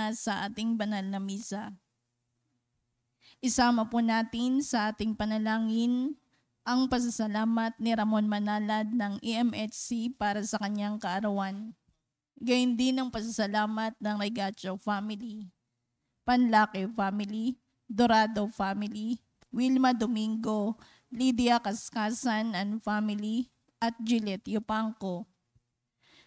Sa ating banal na misa. Isama po natin sa ating panalangin ang pasasalamat ni Ramon Manalad ng EMHC para sa kanyang kaarawan. Gayon din ang pasasalamat ng Regacho family, Panlake family, Dorado family, Wilma Domingo, Lydia Kaskasan and family, at Juliet Yupanco.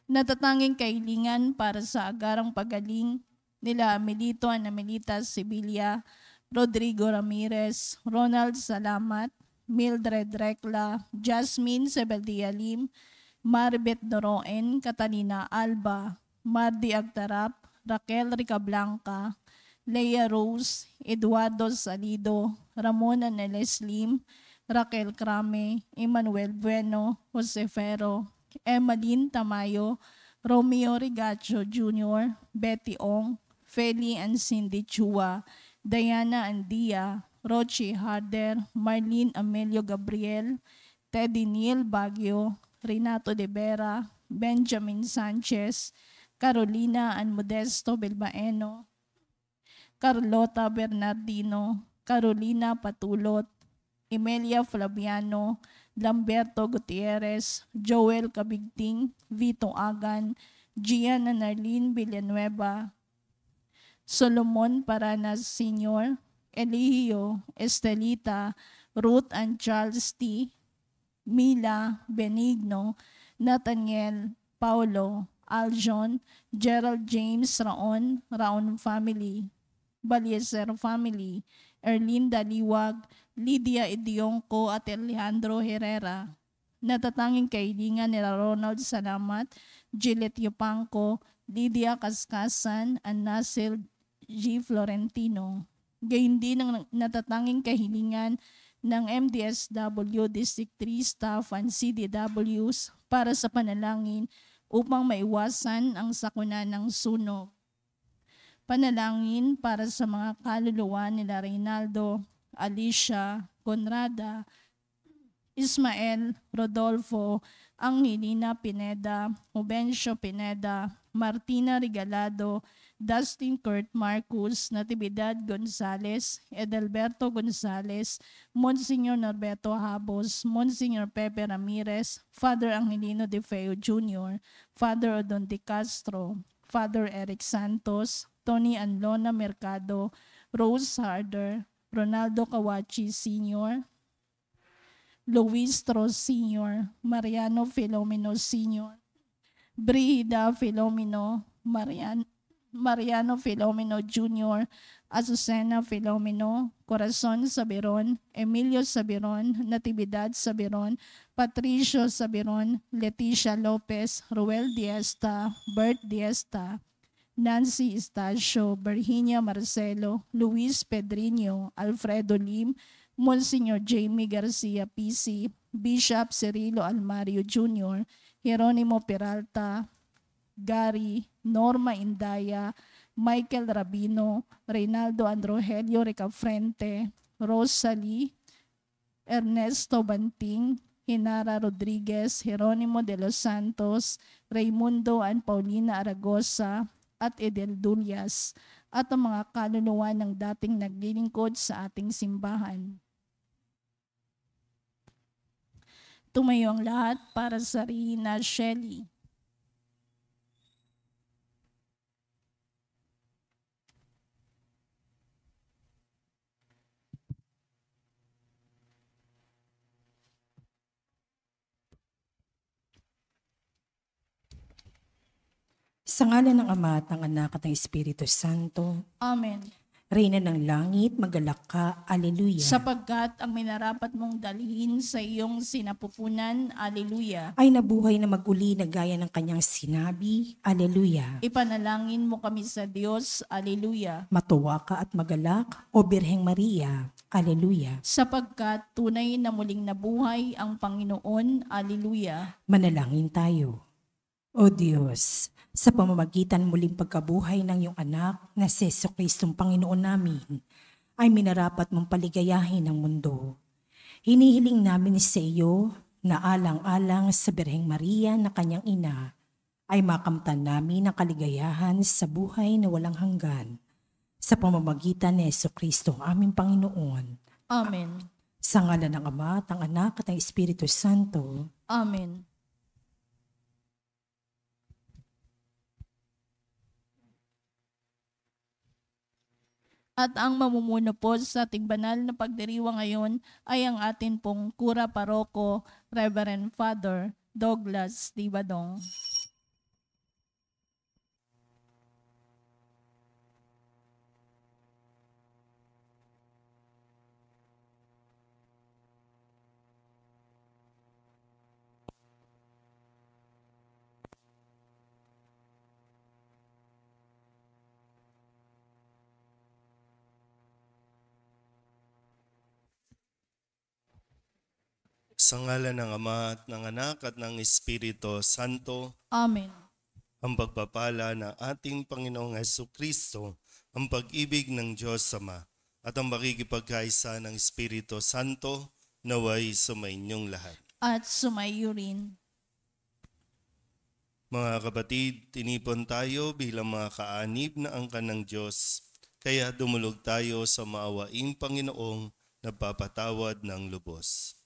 Natatanging kahilingan para sa agarang pagaling nila Amelito Anamelitas Sibilia, Rodrigo Ramirez, Ronald Salamat, Mildred Recla, Jasmine Sebeldia Lim, Marbet Noroen, Catalina Alba, Mardi Agtarap, Raquel Ricablanca, Leia Rose, Eduardo Salido, Ramon Aneles Lim, Raquel Crame, Emmanuel Bueno, Jose Ferro, Emmeline Tamayo, Romeo Rigacho Jr., Betty Ong, Feli and Cindy Chua, Diana Andia, Rochi Harder, Marlene Amelio Gabriel, Teddy Neil Baguio, Renato De Vera, Benjamin Sanchez, Carolina and Modesto Bilbaeno, Carlota Bernardino, Carolina Patulot, Emelia Flaviano, Lamberto Gutierrez, Joel Cabigting, Vito Agan, Gian Narlene Villanueva, Solomon Paranas Sr., Eligio, Estelita, Ruth and Charles T., Mila, Benigno, Nathaniel, Paulo, Aljon, Gerald James Raon, Raon family, Baliezer family, Erlinda Liwag, Lydia Idionco at Alejandro Herrera. Natatanging kahilingan ni Ronald Salamat, Juliet Yupanco, Lydia Kaskasan, and Nasil G. Florentino. Gayon din ang natatanging kahilingan ng MDSW District 3 staff and CDWs para sa panalangin upang maiwasan ang sakuna ng sunog. Panalangin para sa mga kaluluwa nila Reynaldo, Alicia, Conrada, Ismael Rodolfo Angelina Pineda, Juvencio Pineda, Martina Regalado, Dustin Kurt Marcus, Natividad Gonzales, Edelberto Gonzales, Monsignor Norberto Habos, Monsignor Pepe Ramirez, Father Angelino De Feo Jr., Father Odon De Castro, Father Eric Santos, Tony Anlona Mercado, Rose Harder, Ronaldo Kawachi Sr., Luis Tros Sr., Mariano Filomeno Sr., Brida Filomeno, Mariano Filomeno Jr., Azucena Filomeno, Corazon Sabiron, Emilio Sabiron, Natividad Sabiron, Patricio Sabiron, Leticia Lopez, Ruel Diesta, Bert Diesta, Nancy Estacio, Virginia Marcelo, Luis Pedriño, Alfredo Lim, Monsignor Jamie Garcia PC, Bishop Cirilo Almario Jr., Jeronimo Peralta, Gary, Norma Indaya, Michael Rabino, Reynaldo Androgelio Recafrente, Rosalie, Ernesto Banting, Hinara Rodriguez, Jeronimo de los Santos, Raimundo and Paulina Aragosa, at Edel Dullas, at ang mga kaluluwa ng dating naglilingkod sa ating simbahan. Tumayo ang lahat para sa Rina Shelley. Sa ngalan ng Ama at ng Anak at ng Espiritu Santo, Amen. Reyna ng langit, magalak ka, Alleluia. Sapagkat ang minarapat mong dalhin sa iyong sinapupunan, Alleluia. Ay nabuhay na maguli na gaya ng kanyang sinabi, Alleluia. Ipanalangin mo kami sa Diyos, Alleluia. Matuwa ka at magalak, O Birheng Maria, Alleluia. Sapagkat tunay na muling nabuhay ang Panginoon, Alleluia. Manalangin tayo. O Diyos, sa pamamagitan muling pagkabuhay ng iyong anak na si Jesucristong Panginoon namin, ay minarapat mong paligayahin ang mundo. Hinihiling namin sa iyo na alang-alang sa Birheng Maria na kanyang ina, ay makamtan namin ang kaligayahan sa buhay na walang hanggan. Sa pamamagitan ni Jesucristo aming Panginoon. Amen. Sa ngalan ng Ama at ng Anak at ng Espiritu Santo. Amen. At ang mamumuno po sa ating banal na pagdiriwang ngayon ay ang atin pong Kura Paroko, Reverend Father Douglas Dibadong. Sa ngalan ng Ama at ng Anak at ng Espiritu Santo, Amen. ang pagpapala ng ating Panginoong Jesucristo, ang pag-ibig ng Diyos Ama, at ang makikipagkaisa ng Espiritu Santo, naway sumainyong lahat. At sumayo rin. Mga kapatid, tinipon tayo bilang mga kaanib na angkan ng Diyos, kaya dumulog tayo sa maawaing Panginoong nagpapatawad ng lubos.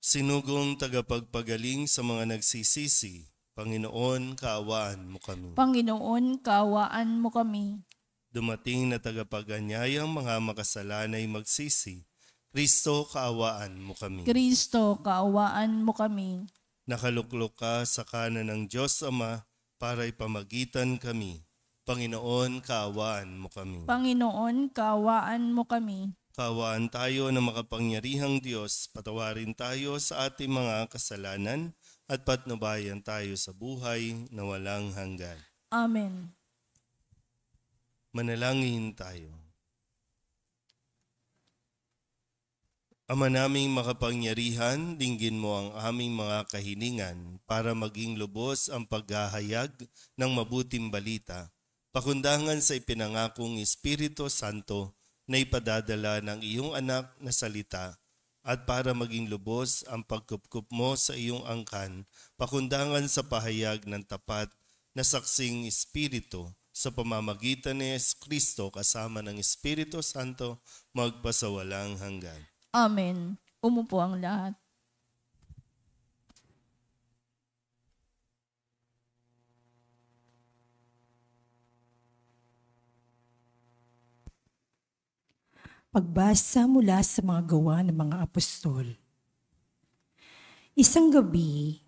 Sinugong tagapagpagaling sa mga nagsisisi, Panginoon, kaawaan mo kami. Panginoon, kaawaan mo kami. Dumating na tagapaganyayang mga makasalanay magsisi, Kristo, kaawaan mo kami. Kristo, kaawaan mo kami. Nakaluklok ka sa kanan ng Diyos Ama para ipamagitan kami. Panginoon, kaawaan mo kami. Panginoon, kaawaan mo kami. Kaawaan tayo na makapangyarihang Diyos, patawarin tayo sa ating mga kasalanan at patnubayan tayo sa buhay na walang hanggan. Amen. Manalangin tayo. Ama naming makapangyarihan, dinggin mo ang aming mga kahilingan para maging lubos ang paghahayag ng mabuting balita, pakundangan sa ipinangakong Espiritu Santo na ipadadala ng iyong anak na salita at para maging lubos ang pagkupkup mo sa iyong angkan, pakundangan sa pahayag ng tapat na saksing Espiritu sa pamamagitan ni Kristo kasama ng Espiritu Santo magpasawalang hanggan. Amen. Umupo ang lahat. Pagbasa mula sa mga gawa ng mga apostol. Isang gabi,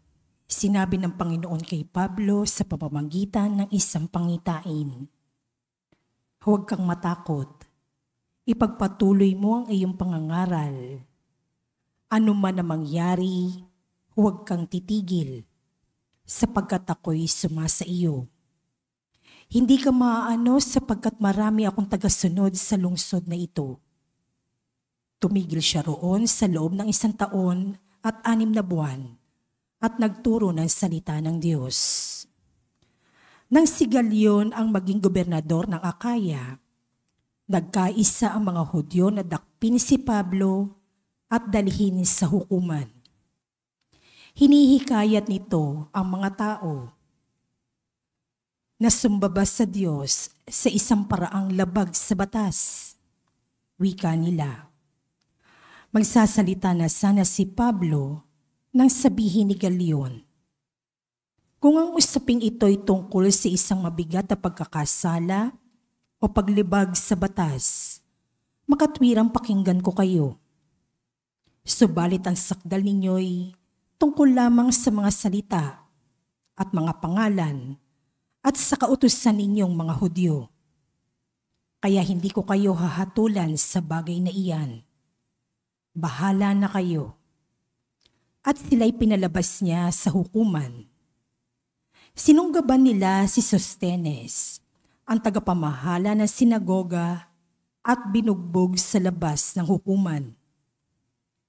sinabi ng Panginoon kay Pablo sa pamamagitan ng isang pangitain, "Huwag kang matakot. Ipagpatuloy mo ang iyong pangangaral. Ano man ang mangyari, huwag kang titigil, sapagkat ako'y sumasa iyo. Hindi ka maaano sapagkat marami akong tagasunod sa lungsod na ito." Tumigil siya roon sa loob ng 1 taon at 6 na buwan at nagturo ng salita ng Diyos. Nang si Galion ang maging gobernador ng Akaya, nagkaisa ang mga Hudyo na dakpin si Pablo at dalhin sa hukuman. Hinihikayat nito ang mga tao na sumbaba sa Diyos sa isang paraang labag sa batas. Wika nila. Magsasalita na sana si Pablo nang sabihin ni Galion, "Kung ang usaping ito'y tungkol sa isang mabigat na pagkakasala o paglibag sa batas, makatwirang pakinggan ko kayo. Subalit ang sakdal ninyo'y tungkol lamang sa mga salita at mga pangalan at sa kautusan ninyong mga Hudyo. Kaya hindi ko kayo hahatulan sa bagay na iyan. Bahala na kayo." At sila'y pinalabas niya sa hukuman. Sinunggaban nila si Sostenes, ang tagapamahala ng sinagoga, at binugbog sa labas ng hukuman.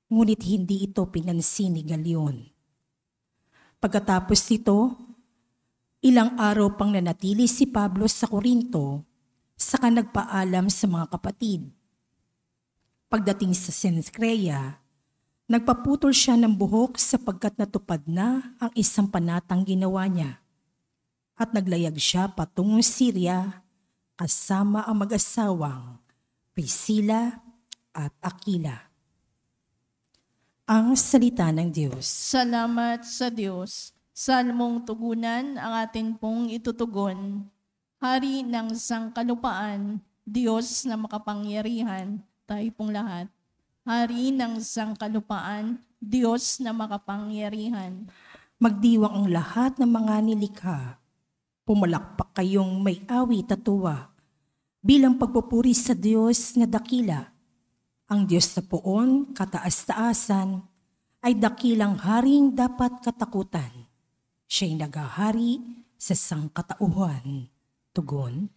Ngunit hindi ito pinansin ni Galion. Pagkatapos nito, ilang araw pang nanatili si Pablo sa Korinto, saka nagpaalam sa mga kapatid. Pagdating sa Cencrea, nagpaputol siya ng buhok sapagkat natupad na ang isang panatang ginawa niya. At naglayag siya patungong Syria kasama ang mag-asawang Priscilla at Aquila. Ang salita ng Diyos. Salamat sa Diyos. Salmong tugunan ang atin pong itutugon. Hari ng sangkalupaan, Diyos na makapangyarihan, tayo pong lahat. Hari ng sangkalupaan, Diyos na makapangyarihan. Magdiwang ang lahat ng mga nilikha. Pumalakpak kayong may awit at tuwa, bilang pagpupuri sa Diyos na dakila. Ang Diyos sa poon, kataas-taasan, ay dakilang haring dapat katakutan. Siya'y nagahari sa sangkatauhan. Tugon.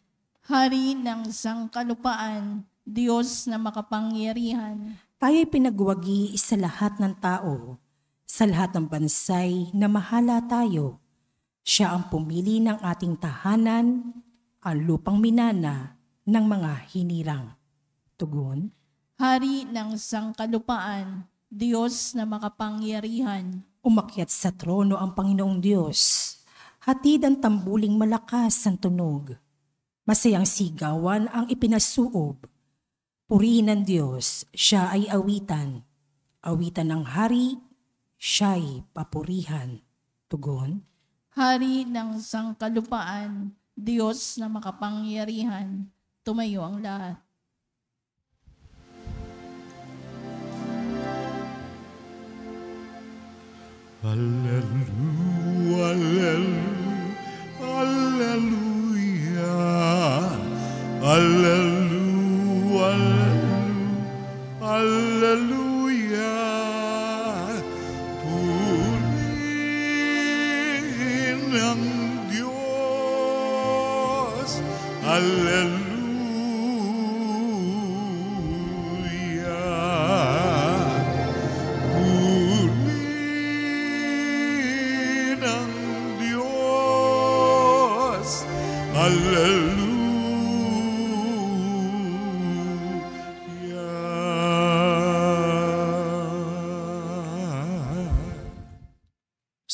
Hari ng sangkalupaan, Diyos na makapangyarihan. Tayo'y pinagwagi sa lahat ng tao, sa lahat ng bansay na mahala tayo. Siya ang pumili ng ating tahanan, ang lupang minana ng mga hinirang. Tugon. Hari ng sangkalupaan, Diyos na makapangyarihan. Umakyat sa trono ang Panginoong Diyos. Hatid ang tambuling malakas ang tunog. Masayang sigawan ang ipinasuob. Purihin ng Diyos, siya ay awitan. Awitan ng hari, siya'y papurihan. Tugon. Hari ng sangkalupaan, Diyos na makapangyarihan. Tumayo ang lahat. Hallelujah, hallelujah, hallelujah, hallelujah. Purihin ang Diyos, hallelujah.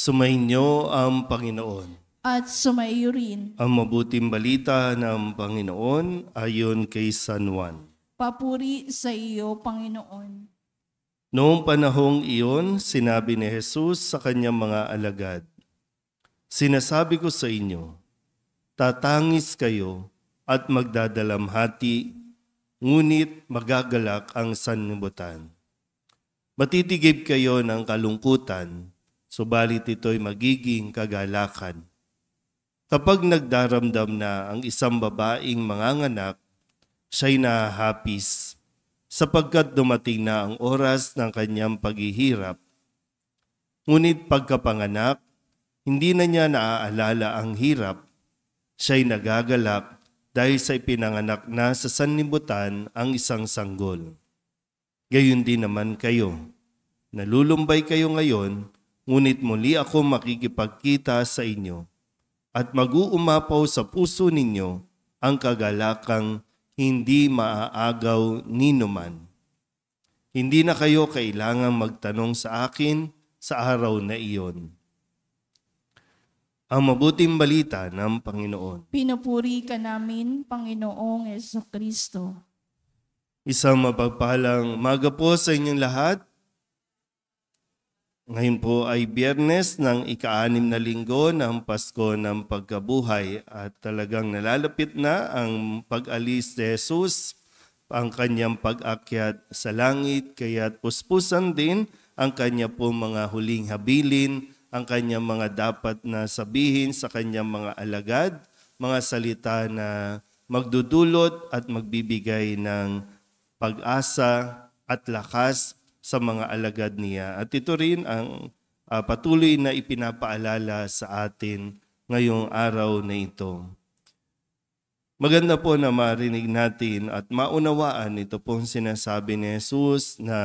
Sumainyo ang Panginoon. At sumaiyo rin. Ang mabuting balita ng Panginoon ayon kay San Juan. Papuri sa iyo, Panginoon. Noong panahong iyon, sinabi ni Jesus sa kanyang mga alagad, "Sinasabi ko sa inyo, tatangis kayo at magdadalamhati, ngunit magagalak ang sanlibutan. Matitigib kayo ng kalungkutan, subalit ito'y magiging kagalakan. Kapag nagdaramdam na ang isang babaeng manganganak, siya'y nahahapis sapagkat dumating na ang oras ng kanyang paghihirap. Ngunit pagkapanganak, hindi na niya naaalala ang hirap. Siya'y nagagalak dahil sa ipinanganak na sa sanlibutan ang isang sanggol. Gayon din naman kayo. Nalulumbay kayo ngayon, ngunit muli ako makikipagkita sa inyo. At mag-uumapaw sa puso ninyo ang kagalakang hindi maaagaw ninuman. Hindi na kayo kailangang magtanong sa akin sa araw na iyon." Ang mabuting balita ng Panginoon. Pinupuri ka namin, Panginoong Jesucristo. Isang mapagpalang umaga po sa inyong lahat. Ngayon po ay Biyernes ng ika-6 na linggo ng Pasko ng Pagkabuhay at talagang nalalapit na ang pag-alis ni Jesus, ang kanyang pag-akyat sa langit, kaya't puspusan din ang kanya po mga huling habilin, ang kanyang mga dapat na sabihin sa kanyang mga alagad, mga salita na magdudulot at magbibigay ng pag-asa at lakas sa mga alagad niya. At ito rin ang patuloy na ipinapaalala sa atin ngayong araw na ito. Maganda po na marinig natin at maunawaan ito pong sinasabi ni Jesus na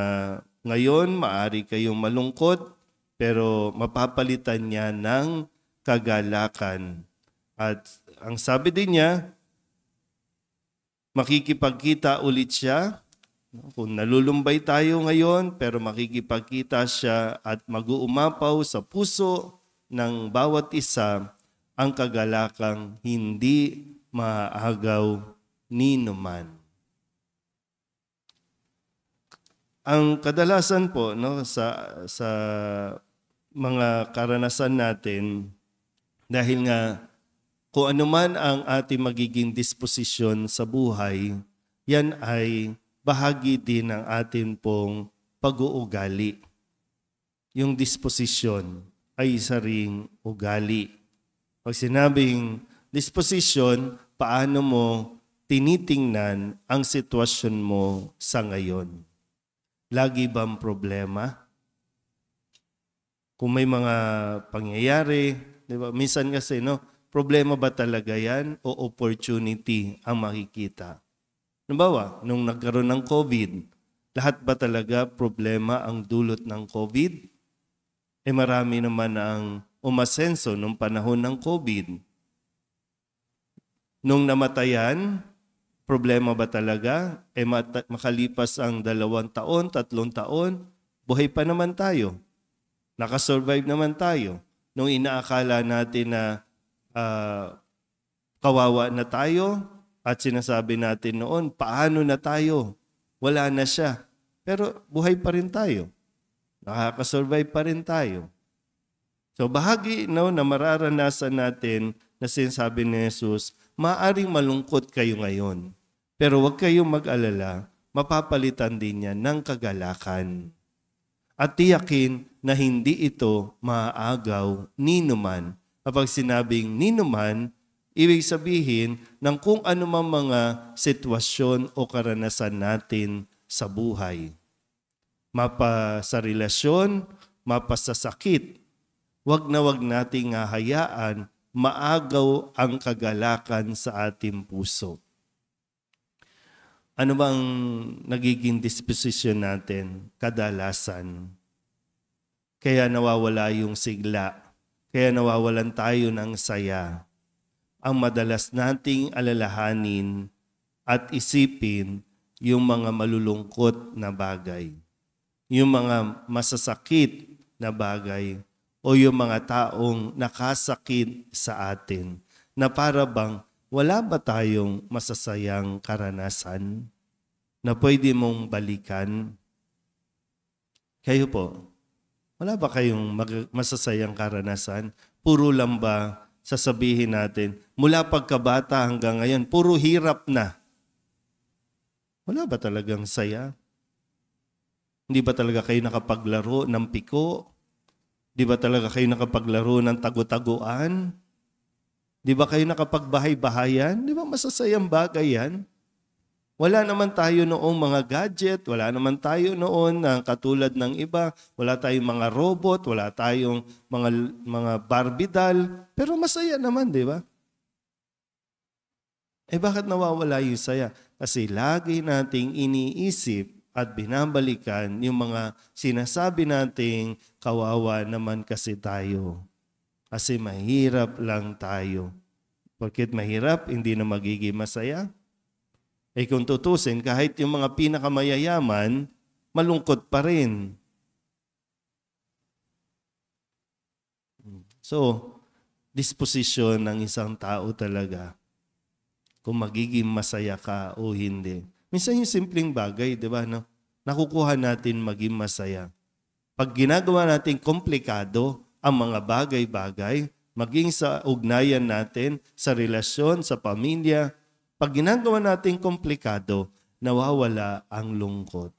ngayon maaari kayong malungkot pero mapapalitan niya ng kagalakan. At ang sabi din niya, makikipagkita ulit siya. Kung nalulumbay tayo ngayon, pero makikipagkita siya at mag-uumapaw sa puso ng bawat isa ang kagalakang hindi maaagaw ninuman. Ang kadalasan po sa mga karanasan natin, dahil nga kung ano man ang ating magiging disposisyon sa buhay, yan ay bahagi din ng atin pong pag-uugali. Yung disposisyon ay isa ring ugali. Pag sinabing disposisyon, paano mo tinitingnan ang sitwasyon mo sa ngayon? Lagi bang problema? Kung may mga pangyayari, di ba? Minsan kasi, problema ba talaga yan o opportunity ang makikita? Halimbawa, nung nagkaroon ng COVID, lahat ba talaga problema ang dulot ng COVID? Marami naman ang umasenso nung panahon ng COVID. Nung namatayan, problema ba talaga? Makalipas ang 2 taon, 3 taon, buhay pa naman tayo. Nakasurvive naman tayo. Nung inaakala natin na kawawa na tayo, at sinasabi natin noon, paano na tayo? Wala na siya. Pero buhay pa rin tayo. Nakakasurvive pa rin tayo. So bahagi na mararanasan natin na sinasabi ni Jesus, maaring malungkot kayo ngayon. Pero huwag kayong mag-alala, mapapalitan din yan ng kagalakan. At tiyakin na hindi ito maaagaw ninuman. Kapag sinabing ninuman, ibig sabihin ng kung ano mang mga sitwasyon o karanasan natin sa buhay. Mapa sa relasyon, mapa sa sakit, wag na wag nating hahayaan maagaw ang kagalakan sa ating puso. Ano bang nagiging disposition natin kadalasan? Kaya nawawala yung sigla, kaya nawawalan tayo ng saya. Ang madalas nating alalahanin at isipin yung mga malulungkot na bagay, yung mga masasakit na bagay, o yung mga taong nakasakit sa atin na para bang wala ba tayong masasayang karanasan na pwede mong balikan? Kayo po, wala ba kayong masasayang karanasan? Puro lang ba sasabihin natin, mula pagkabata hanggang ngayon, puro hirap na? Wala ba talagang saya? Hindi ba talaga kayo nakapaglaro ng piko? Di ba talaga kayo nakapaglaro ng tagu-taguan? Di ba kayo nakapagbahay-bahayan? Di ba masasayang bagay yan? Wala naman tayo noong mga gadget, wala naman tayo noon na katulad ng iba, wala tayong mga robot, wala tayong mga Barbie doll, pero masaya naman, di ba? Bakit nawawala yung saya? Kasi lagi nating iniisip at binabalikan yung mga sinasabi nating kawawa naman kasi tayo. Kasi mahirap lang tayo. Porket mahirap, hindi na magiging masaya. Kung tutusin, kahit yung mga pinakamayayaman, malungkot pa rin. So, disposisyon ng isang tao talaga kung magiging masaya ka o hindi. Minsan yung simpleng bagay, di ba? No? Nakukuha natin maging masaya. Pag ginagawa natin komplikado ang mga bagay-bagay, maging sa ugnayan natin, sa relasyon, sa pamilya, pag ginagawa natin komplikado, nawawala ang lungkot.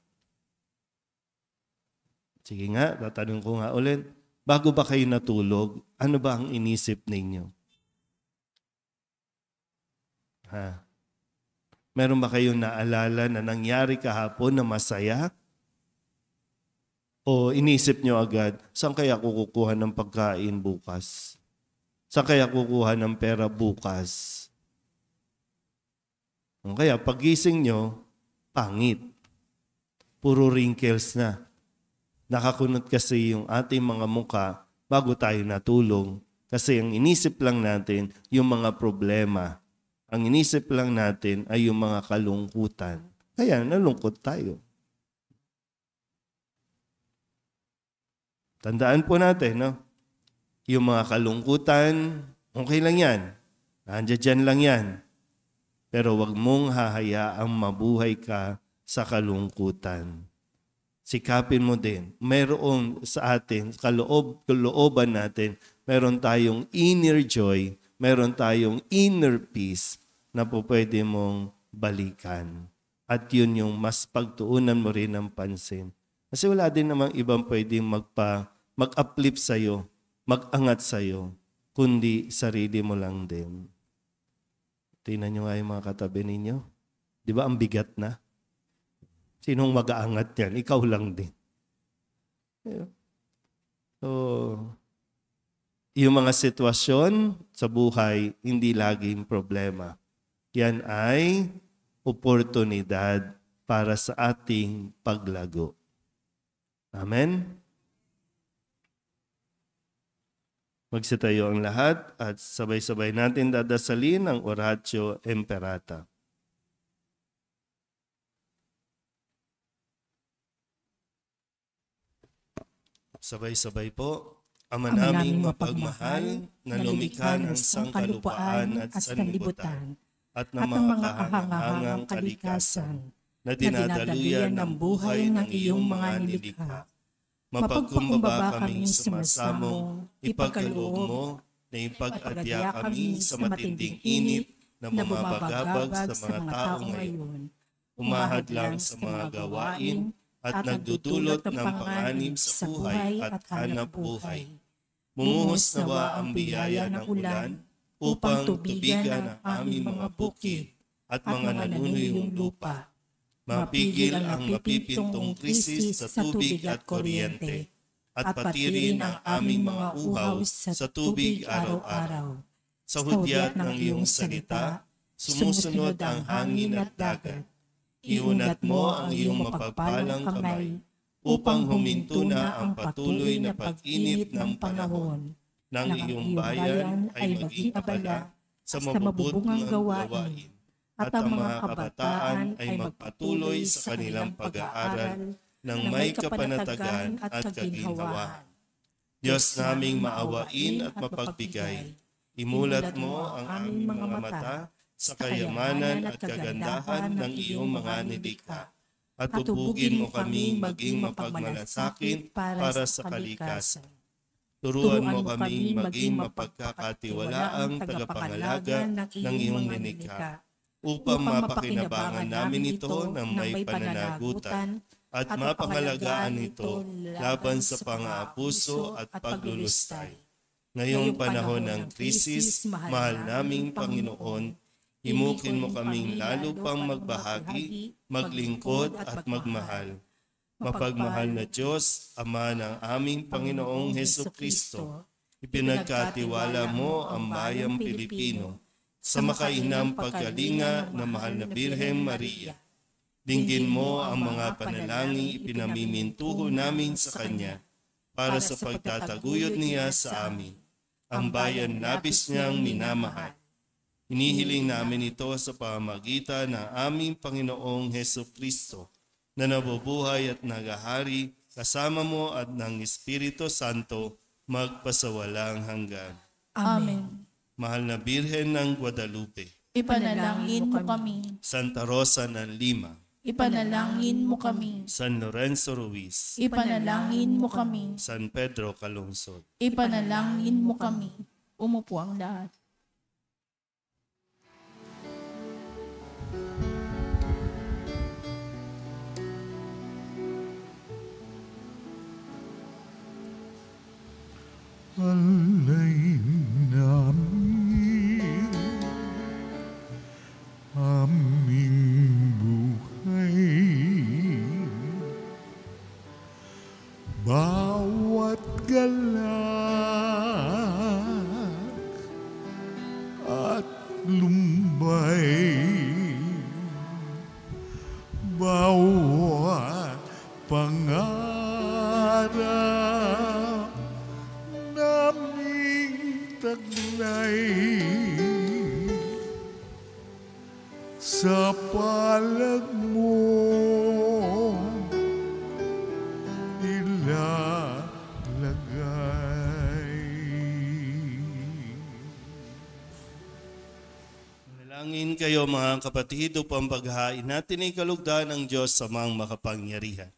Sige nga, tatanong ko nga ulit, bago ba kayo natulog, ano ba ang inisip ninyo? Meron ba kayong naalala na nangyari kahapon na masaya? O inisip nyo agad, saan kaya kukuha ng pagkain bukas? Saan kaya kukuha ng pera bukas? Kaya pagising nyo, pangit. Puro wrinkles na. Nakakunot kasi yung ating mga muka bago tayo natulog. Kasi ang inisip lang natin yung mga problema. Ang inisip lang natin ay yung mga kalungkutan. Kaya nalungkot tayo. Tandaan po natin, no? Yung mga kalungkutan, okay lang yan. Nandiyan lang yan. Pero wag mong hahayaang mabuhay ka sa kalungkutan. Sikapin mo din. Meron sa atin, kalooban natin, meron tayong inner joy, meron tayong inner peace na po pwede mong balikan. At yun yung mas pagtuunan mo rin ng pansin. Kasi wala din namang ibang pwedeng mag-uplift sa'yo, mag-angat sa'yo, kundi sarili mo lang din. Tingnan nyo nga yung mga katabi ninyo. Di ba ang bigat na? Sinong mag-aangat yan? Ikaw lang din. So, yung mga sitwasyon sa buhay, hindi laging problema. Yan ay oportunidad para sa ating paglago. Amen? Magsitayo ang lahat at sabay-sabay natin dadasalin ang Oratio Imperata. Sabay-sabay po. Ama naming mapagmahal, na lumikha ng sangkalupaan at sanlibutan, at ng mga kahangahangang kalikasan, na dinadaluyan ng buhay ng iyong mga nilikha. Mapagkumbaba kaming sumasamong, ipagkaloob mo na ipag-adya kami sa matinding init na bumabagabag sa mga tao ngayon. Umahad lang sa mga gawain at nagdudulot ng panganib sa buhay at hanap buhay. Mumuhos nawa ang biyaya ng ulan upang tubigan ang aming mga bukid at mga nanunuyong lupa. Mapigil ang mapipintong krisis sa tubig at kuryente at patirin ang aming mga uhaw sa tubig araw-araw. Sa hudyat ng iyong salita, sumusunod ang hangin at dagat. Iunat mo ang iyong mapagpalang kamay upang huminto na ang patuloy na pag-init ng panahon. Nang iyong bayan ay maging abala sa mabubungang gawain at ang mga kabataan ay magpatuloy sa kanilang pag-aaral ng may kapanatagan at kaginhawaan. Diyos naming maawain at mapagbigay. Imulat mo ang aming mga mata sa kayamanan at kagandahan ng iyong mga nilikha. At tubugin mo kaming maging mapagmalasakit para sa kalikasan. Turuan mo kaming maging mapagkakatiwalaang tagapangalaga ng iyong nilikha, upang mapakinabangan namin ito ng may pananagutan at mapangalagaan ito laban sa pang-aabuso at paglulustay. Ngayong panahon ng krisis, mahal naming Panginoon, himukin mo kaming lalo pang magbahagi, maglingkod at magmahal. Mapagmahal na Diyos, Ama ng aming Panginoong Hesukristo, ipinagkatiwala mo ang bayang Pilipino sa makainang pagkalinga ng mahal na Birhen Maria. Dinggin mo ang mga panalangin ipinamimintuho namin sa Kanya para sa pagtataguyod niya sa amin, ang bayan labis niyang minamahal. Hinihiling namin ito sa pamamagitan ng aming Panginoong Hesukristo na nabubuhay at nagahari kasama mo at ng Espiritu Santo magpasawalang hanggan. Amen. Mahal na Birhen ng Guadalupe, Ipanalangin mo kami. Santa Rosa ng Lima, Ipanalangin mo kami. San Lorenzo Ruiz, Ipanalangin mo kami. San Pedro Calungsod. Ipanalangin mo kami. Umupo ang lahat. Alay namin aming buhay, bawat galak at lumbay, bawat pangarap naming taglay, sa palad mo ilalagay. Manalangin kayo mga kapatid upang paghahain natin ay kalugdan ng Diyos sa mga makapangyarihan.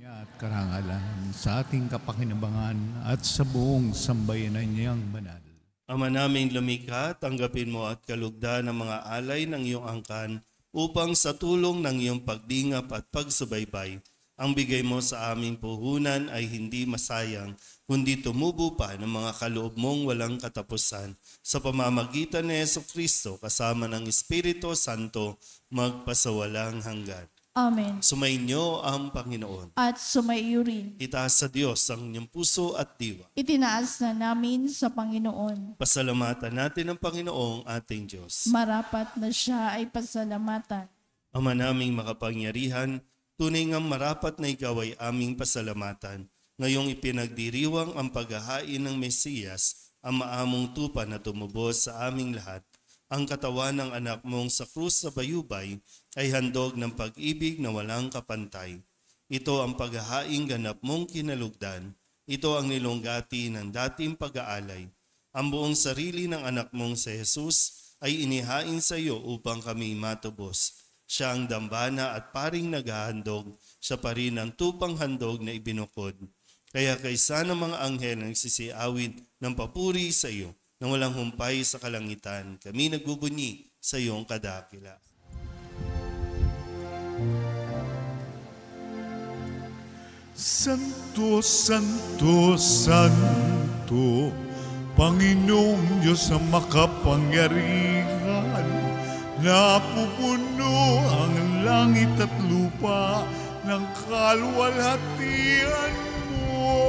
At karangalan sa ating kapakinabangan at sa buong sambayanan niyang banal. Ama naming lumikha, tanggapin mo at kalugdan ng mga alay ng iyong angkan upang sa tulong ng iyong pagdingap at pagsubaybay, ang bigay mo sa aming puhunan ay hindi masayang, kundi tumubo pa ng mga kaloob mong walang katapusan sa pamamagitan ni Jesucristo kasama ng Espiritu Santo magpasawalang hanggan. Amen. Sumainyo ang Panginoon. At sumaiyo rin. Itaas sa Diyos ang inyong puso at diwa. Itinaas na namin sa Panginoon. Pasalamatan natin ang Panginoong ating Diyos. Marapat na siya ay pasalamatan. Ama naming makapangyarihan, tunay ngang marapat na ikaw ay aming pasalamatan. Ngayong ipinagdiriwang ang paghahain ng Mesiyas, ang maamong tupa na tumubos sa aming lahat. Ang katawan ng anak mong sa krus sa bayubay ay handog ng pag-ibig na walang kapantay. Ito ang paghahaing ganap mong kinalugdan. Ito ang nilunggati ng dating pag-aalay. Ang buong sarili ng anak mong si Jesus ay inihain sa iyo upang kami matubos. Siya ang dambana at paring naghahandog. Siya pa rin ang tupang handog na ibinukod. Kaya kaysa ng mga anghel ang nagsisiawit ng papuri sa iyo, nang walang humpay sa kalangitan, kami nagbubunyi sa iyong kadakila. Santo, Santo, Santo, Panginoong Diyos na makapangyarihan, napupuno ang langit at lupa ng kalwalhatian mo.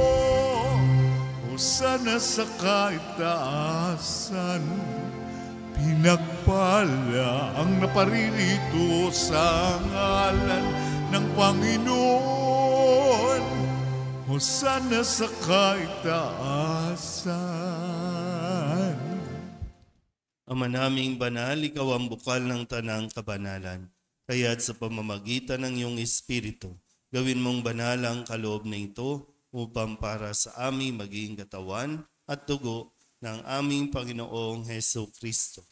Hosana sa kaitaasan, pinagpala ang naparirito sa ngalan ng Panginoon. Hosana sa kaitaasan. Ama naming banal, ikaw ang bukal ng tanang kabanalan. Kaya't sa pamamagitan ng iyong Espiritu, gawin mong banal ang kaloob na ito upang para sa aming maging katawan at dugo ng aming Panginoong Heso Kristo.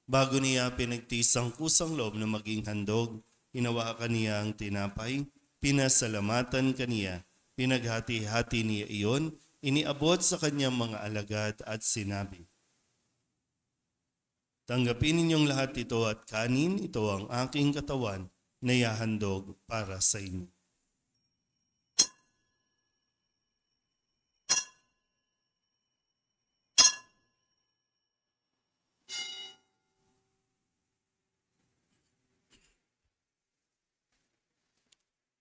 Bago niya pinagtisang kusang loob na maging handog, hinawakan niya ang tinapay, pinasalamatan kaniya, pinaghati-hati niya iyon, iniabot sa kanyang mga alagad at sinabi, "Tanggapin ninyong lahat ito at kanin, ito ang aking katawan na ihahandog para sa inyo."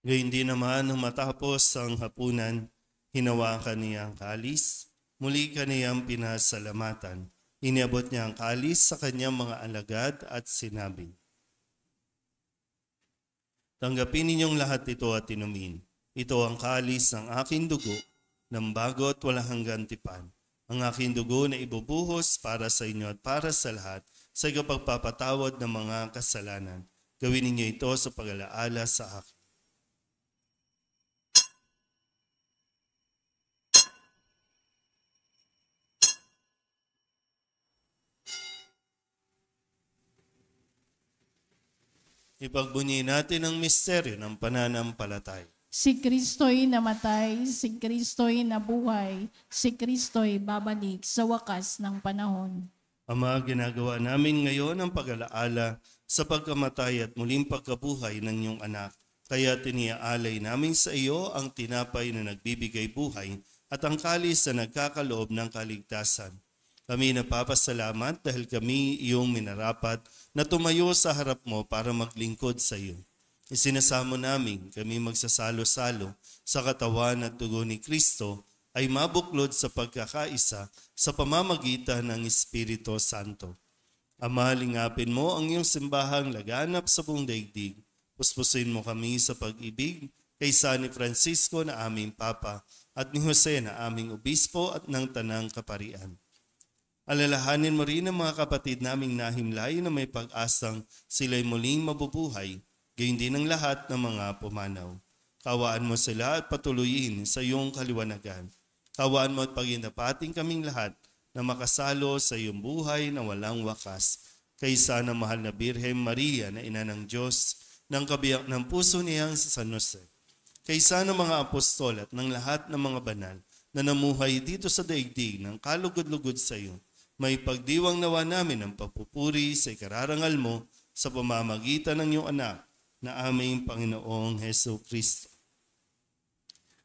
Gayun din naman nang matapos ang hapunan, hinawakan niya ang kalis, muli kaniyang pinasalamatan. Iniabot niya ang kalis sa kanyang mga alagad at sinabi, "Tanggapin ninyong lahat ito at inumin. Ito ang kalis ng aking dugo, ng bago at walang hanggang tipan. Ang aking dugo na ibubuhos para sa inyo at para sa lahat sa ikapagpapatawad ng mga kasalanan. Gawin ninyo ito sa pag-alaala sa akin." Ipagbunyi natin ang misteryo ng pananampalataya. Si Kristo'y namatay, si Kristo'y nabuhay, si Kristo'y babalik sa wakas ng panahon. Ama, ginagawa namin ngayon ang pag-alaala sa pagkamatay at muling pagkabuhay ng iyong anak. Kaya tiniaalay namin sa iyo ang tinapay na nagbibigay buhay at ang kalis na nagkakaloob ng kaligtasan. Kami napapasalamat dahil kami iyong minarapat na tumayo sa harap mo para maglingkod sa iyo. Isinasamo namin kami magsasalo-salo sa katawan at dugo ni Kristo ay mabuklod sa pagkakaisa sa pamamagitan ng Espiritu Santo. Ama, lingapin mo ang iyong simbahang laganap sa buong daigdig. Puspusin mo kami sa pag-ibig kay San Francisco na aming Papa at ni Jose na aming Obispo at ng Tanang Kaparian. Alalahanin mo rin ang mga kapatid naming nahimlay na may pag-asang sila'y muling mabubuhay, gayon din ang lahat ng mga pumanaw. Kawaan mo sila at patuloyin sa iyong kaliwanagan. Kawaan mo at paginapating kaming lahat na makasalo sa iyong buhay na walang wakas. Kaysa ng mahal na Birhen Maria na ina ng Diyos, ng kabiyak ng puso niyang si San Jose. Kaysa ng mga apostol at ng lahat ng mga banal na namuhay dito sa daigdig ng kalugod-lugod sa iyo, may pagdiwang nawa namin ang papupuri sa ikararangal mo sa pamamagitan ng iyong anak na aming Panginoong Heso Kristo.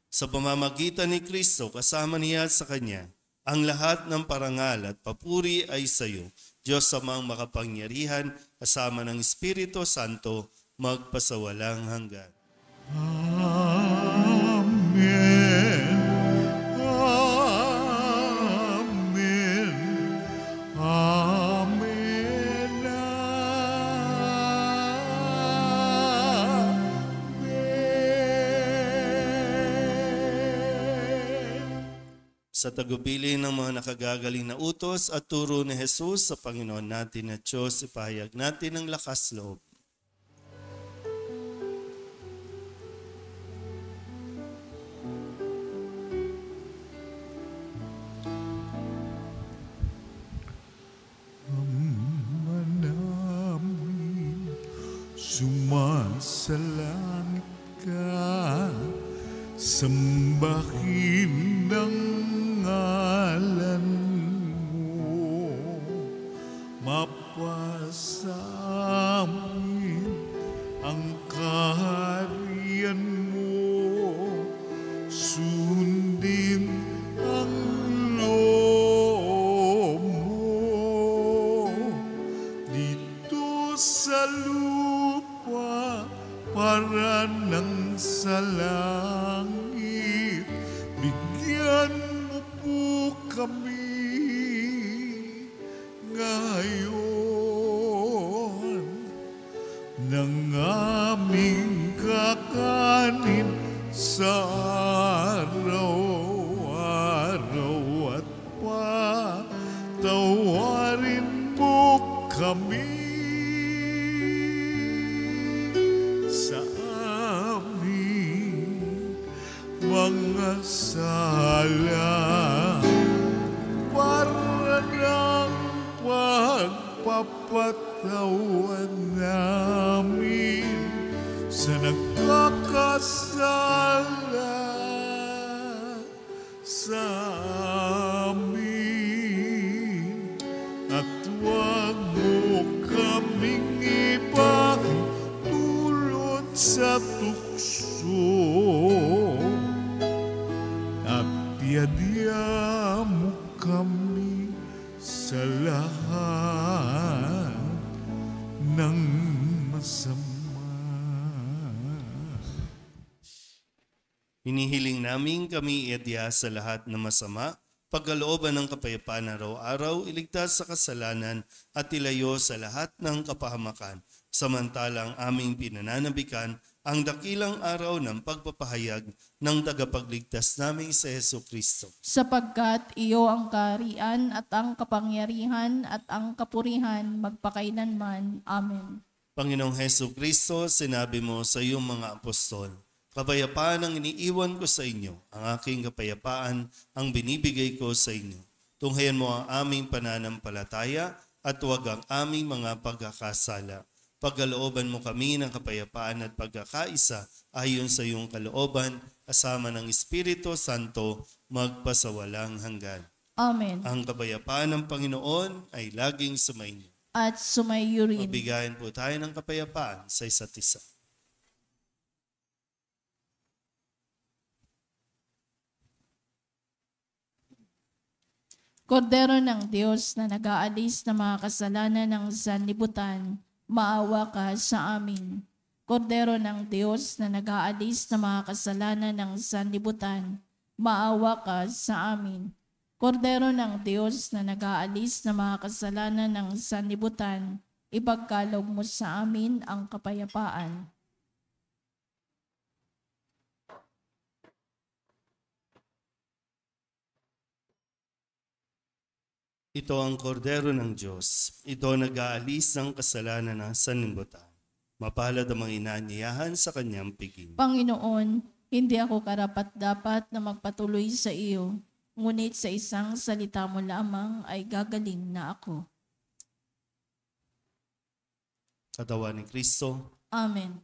Sa pamamagitan ni Kristo, kasama niya sa Kanya, ang lahat ng parangal at papuri ay sa iyo, Diyos amang makapangyarihan, kasama ng Espiritu Santo, magpasawalang hanggan. Amen. Amen. Amen. Sa tagubilin ng mga nakagagaling na utos at turo ni Jesus sa Panginoon natin at Diyos, ipahayag natin ang lakas loob. Sumasalangit ka, sambahin ang ngalan mo, mapasamin ang kaharian mo, sundin ang loob mo dito sa lupa para ng sa langit. Bigyan mo po kami ngayon ng aming kakanin sa araw-araw at patawarin mo kami mga sala para ng pagpapatawad namin sa nagkakasala sa amin. At huwag mo kaming ipahintulot sa tukso, at yadya mo kami sa lahat ng masama. Hinihiling namin kami iadya sa lahat ng masama, pagkalooban ng kapayapaan araw-araw, iligtas sa kasalanan at ilayo sa lahat ng kapahamakan. Samantalang aming pinananabikan ang dakilang araw ng pagpapahayag ng tagapagligtas naming sa Jesucristo. Sapagkat iyo ang kaharian at ang kapangyarihan at ang kapurihan magpakailanman. Amen. Panginoong Jesucristo, sinabi mo sa iyong mga apostol, kapayapaan ang iniiwan ko sa inyo, ang aking kapayapaan ang binibigay ko sa inyo. Tunghayan mo ang aming pananampalataya at huwag ang aming mga pagkakasala. Pagkalooban mo kami ng kapayapaan at pagkakaisa ayon sa iyong kalooban, kasama ng Espiritu Santo, magpasawalang hanggan. Amen. Ang kapayapaan ng Panginoon ay laging sumainyo. At sumayo rin. Mabigayan po tayo ng kapayapaan sa isa't isa. Kordero ng Diyos na nag-aalis ng mga kasalanan ng sanlibutan, maawa ka sa amin. Kordero ng Diyos na nag-aalis ng mga kasalanan ng sanlibutan, maawa ka sa amin. Kordero ng Diyos na nag-aalis ng mga kasalanan ng sanlibutan, ipagkaloob mo sa amin ang kapayapaan. Ito ang kordero ng Diyos. Ito nag-aalis ng kasalanan ng sanlibutan. Mapalad ang mga inaanyayahan sa kanyang piging. Panginoon, hindi ako karapat-dapat na magpatuloy sa iyo, ngunit sa isang salita mo lamang ay gagaling na ako. Katawan ni Kristo. Amen.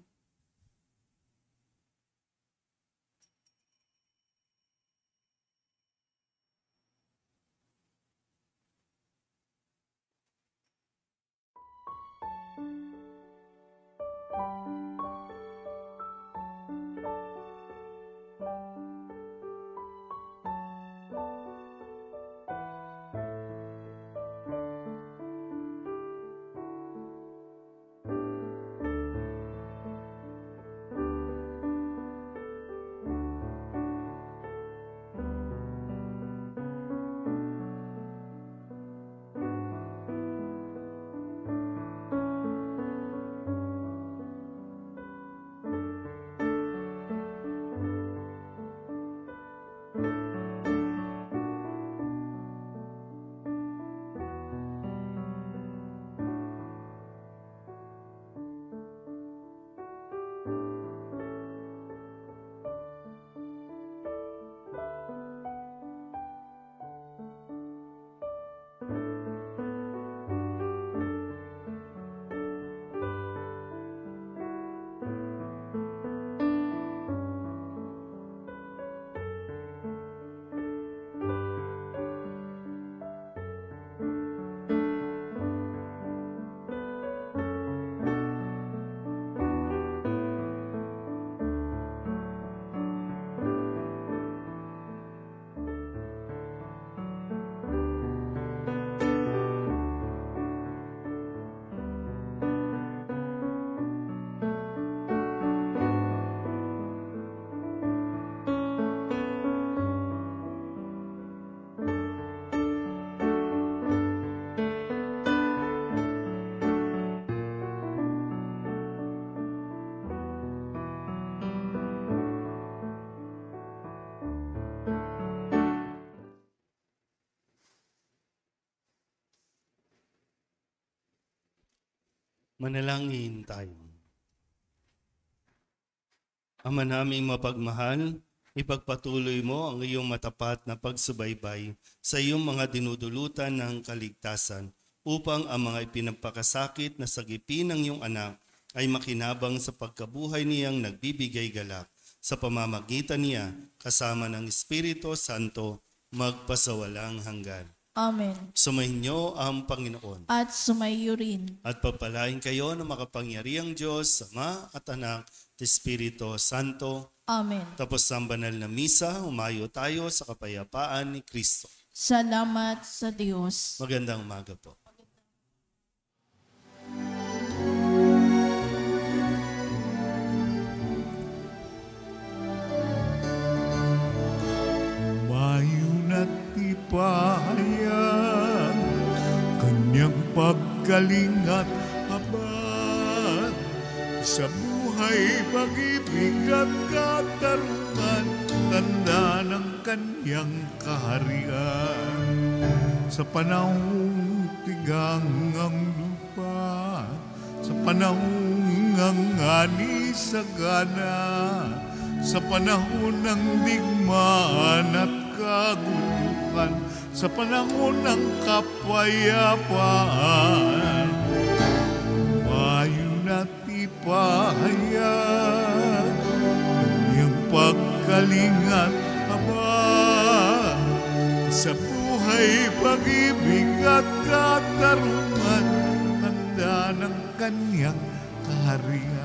Manalangin tayo. Ama naming mapagmahal, Ipagpatuloy mo ang iyong matapat na pagsubaybay sa iyong mga dinudulutan ng kaligtasan upang ang mga ipinagpakasakit na sagipin ng iyong anak ay makinabang sa pagkabuhay niyang nagbibigay galak. Sa pamamagitan niya, kasama ng Espiritu Santo, magpasawalang hanggan. Amen. Sumainyo ang Panginoon. At sumayo rin. At pagpalain kayo ng makapangyarihang Diyos, Ama at Anak, at Espiritu Santo. Amen. Tapos ang banal na misa, humayo tayo sa kapayapaan ni Kristo. Salamat sa Diyos. Magandang umaga po. Mayo na't ipahayan kanyang pagkalingat habang sa buhay pag-ibig at katarungan, tanda ng kanyang kaharian. Sa panahong tigang ang lupa, sa panahong ang ani sagana, sa panahon ng digmaan at kaguluhan, sa panahon ng kapayapaan, mayo na't ipahayag kanyang pagkalingat habang sa buhay pag-ibig at katarungan, tanda ng kanyang kaharian.